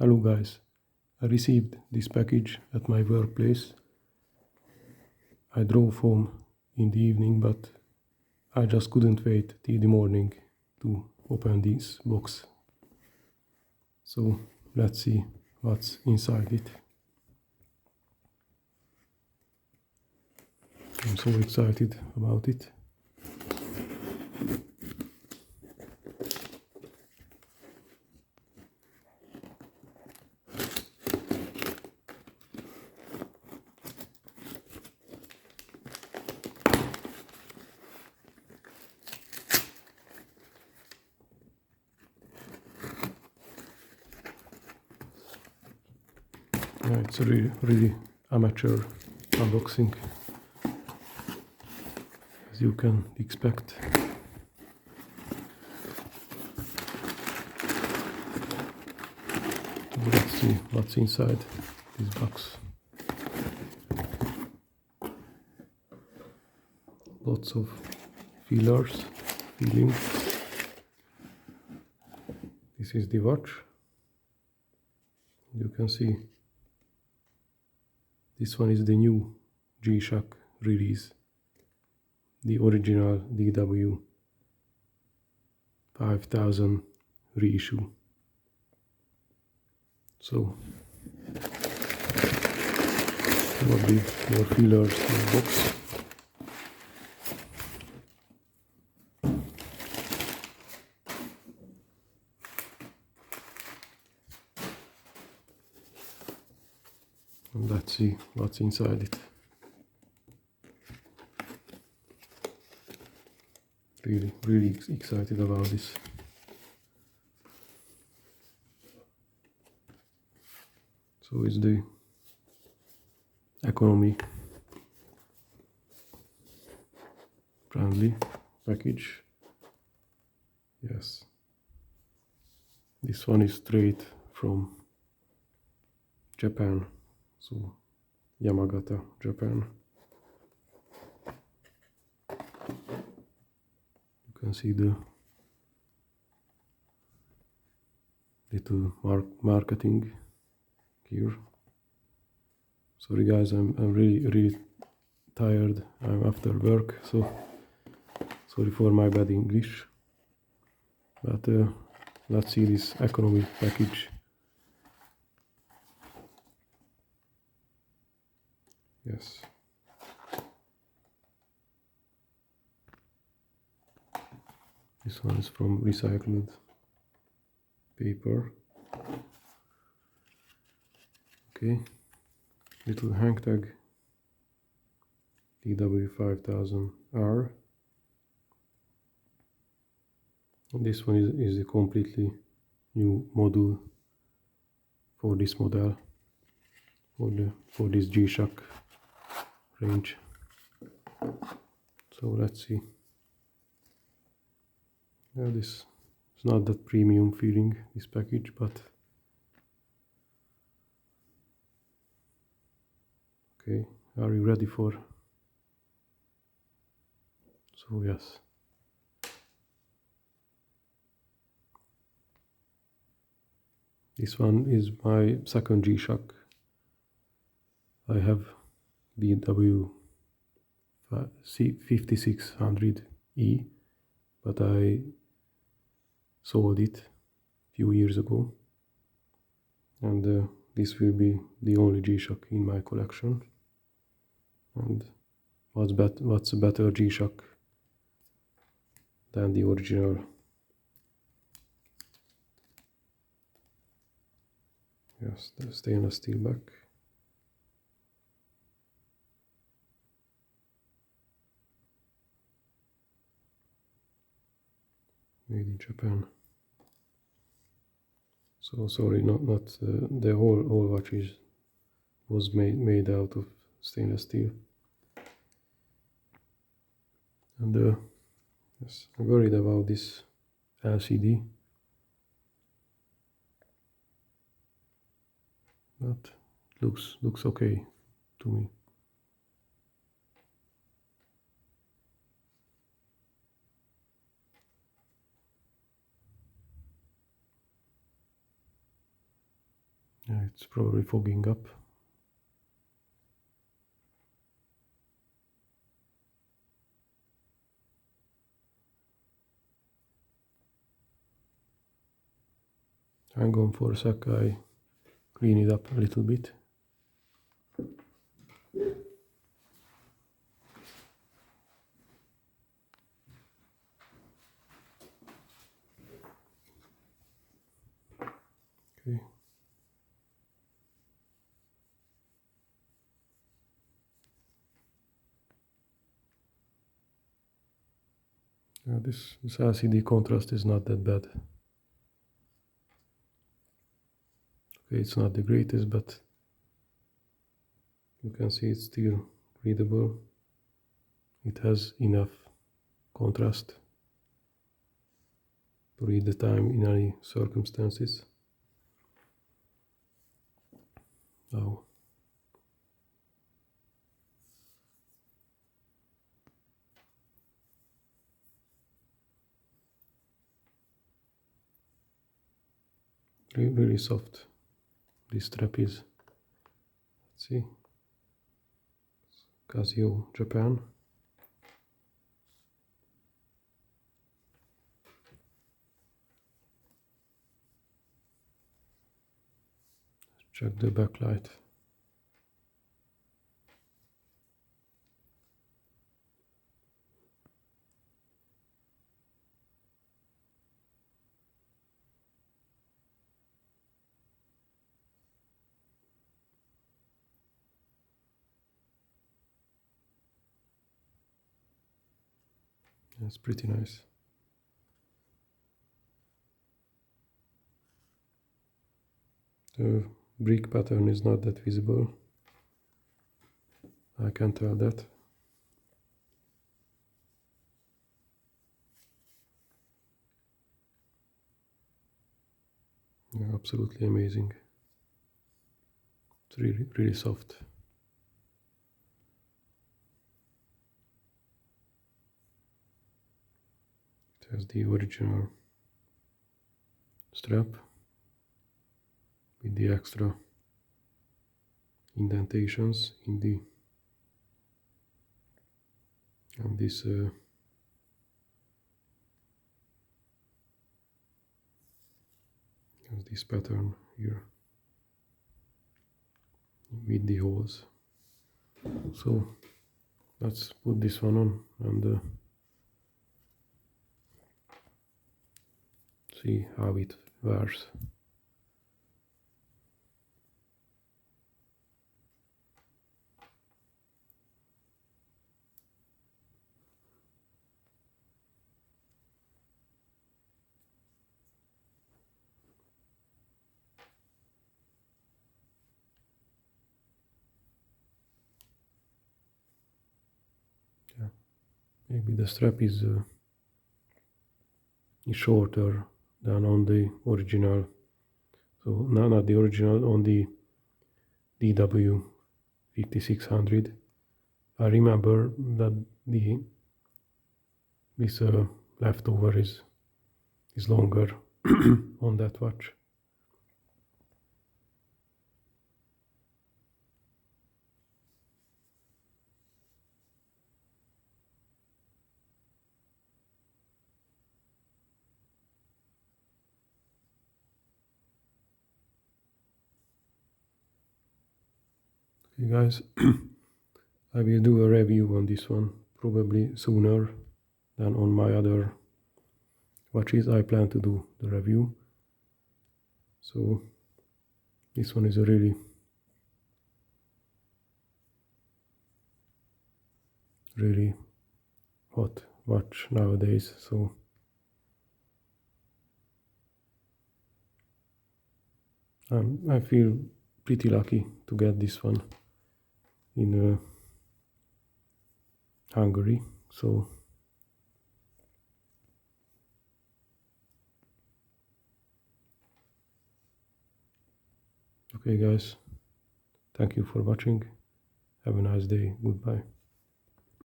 Hello guys, I received this package at my workplace. I drove home in the evening, but I just couldn't wait till the morning to open this box. So let's see what's inside it. I'm so excited about it. Yeah, it's a really amateur unboxing, as you can expect. Let's see what's inside this box. Lots of feelings. This is the watch. You can see this one is the new G-Shock release, the original DW-5000 reissue. So there will be more feelers in the box. And let's see what's inside it. Really excited about this. So it's the economy friendly package. Yes. This one is straight from Japan. So Yamagata, Japan. You can see the little marketing here. Sorry guys, I'm really tired. I'm after work, so sorry for my bad English. But let's see this economy package. Yes. This one is from recycled paper. Okay. Little hang tag. DW-5000R. And this one is a completely new module for this model, for this G-Shock range. So let's see. Yeah, this is not that premium feeling, this package, but okay, are you ready for? So yes. This one is my second G-Shock. I have DW-5000E, but I sold it a few years ago, and this will be the only G-Shock in my collection. And what's a better G-Shock than the original? Yes, the stainless steel back. Made in Japan. So sorry, not the whole watch was made out of stainless steel. And yes, I'm worried about this LCD, but it looks okay to me. Yeah, it's probably fogging up. Hang on for a sec, I clean it up a little bit. Okay. Yeah, this LCD contrast is not that bad. Okay, it's not the greatest, but you can see it's still readable. It has enough contrast to read the time in any circumstances. Now, really soft this strap is. Let's see. Casio, Japan. Check the backlight. It's pretty nice. The brick pattern is not that visible. I can tell that. Yeah, absolutely amazing. It's really, really soft. It has the original strap with the extra indentations in the and this pattern here with the holes. So let's put this one on and see how it wears. Yeah, maybe the strap is shorter than on the original. So not the original, on the DW-5600. I remember that this leftover is longer on that watch. Okay, guys, I will do a review on this one probably sooner than on my other watches. I plan to do the review. So this one is a really hot watch nowadays. So I feel pretty lucky to get this one in Hungary. So okay, guys, thank you for watching. Have a nice day. Goodbye.